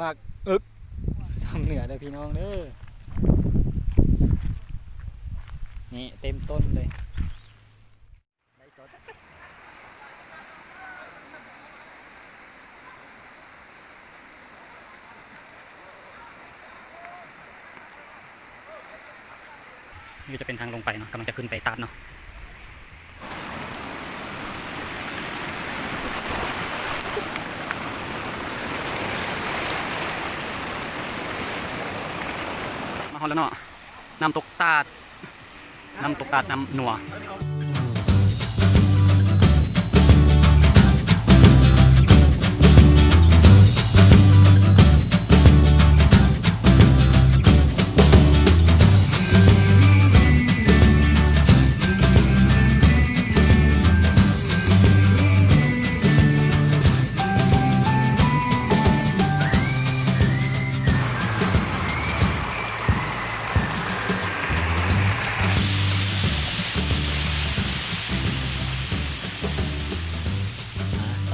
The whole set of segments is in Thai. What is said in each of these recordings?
มากอึกสำเหนือเลยพี่น้องเด้อนี่เต็มต้นเลยได้สดนี่จะเป็นทางลงไปเนาะกำลังจะขึ้นไปตัดเนาะมาฮอดแล้วเนาะน้ำตกตาดน้ำตกตาดน้ำหนัว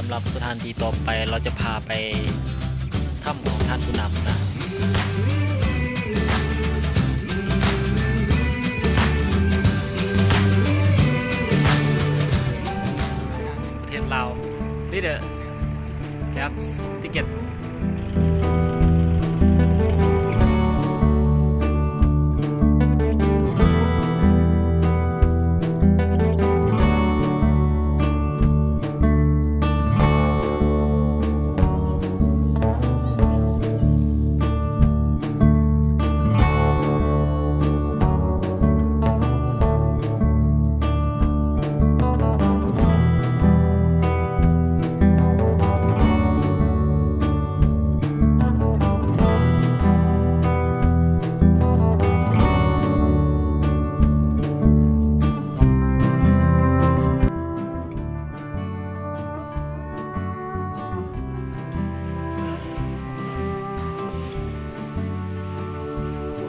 สำหรับสถานที่ต่อไปเราจะพาไปถ้ำของท่านผู้นำนะประเทศลาว Leaders Cap Ticket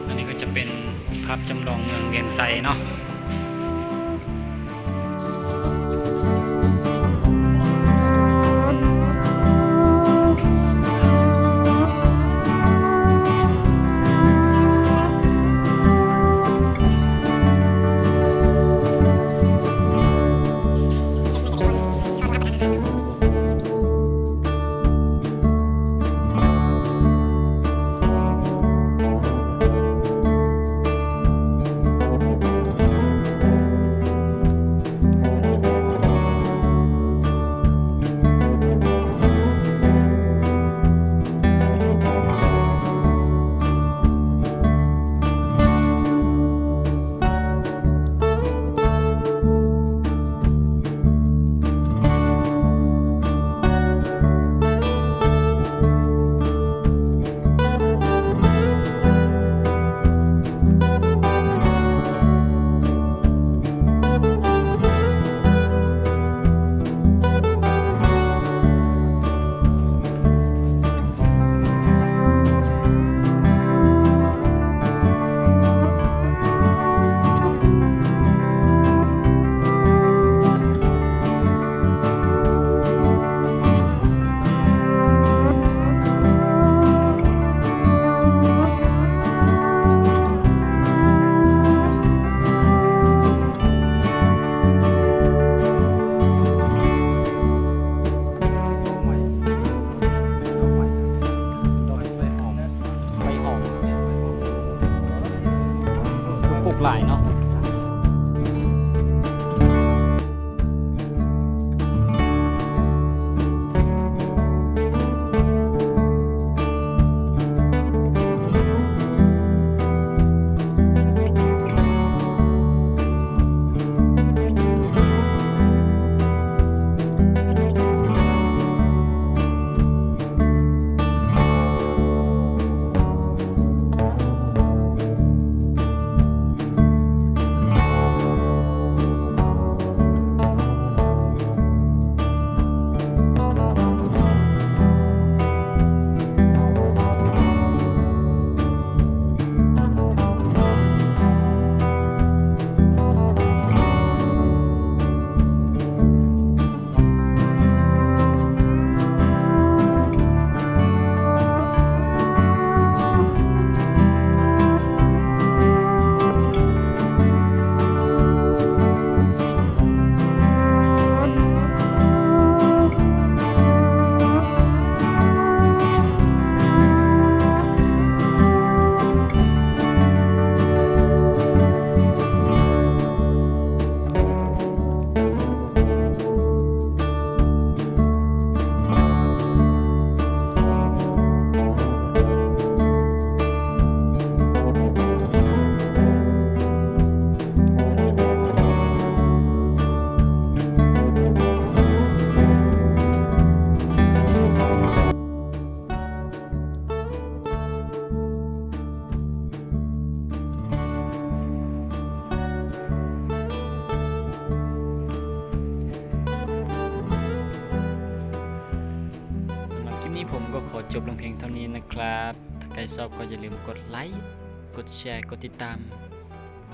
อันนี้ก็จะเป็นภาพจำลองเมืองเวียงไซเนาะ ปนี้ผมก็ขอจบลงเพียงเท่านี้นะครับ ถ้าใครชอบก็อย่าลืมกดไลค์ กดแชร์ กดติดตาม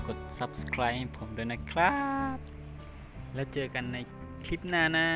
กด Subscribe ให้ผมด้วยนะครับ แล้วเจอกันในคลิปหน้านะ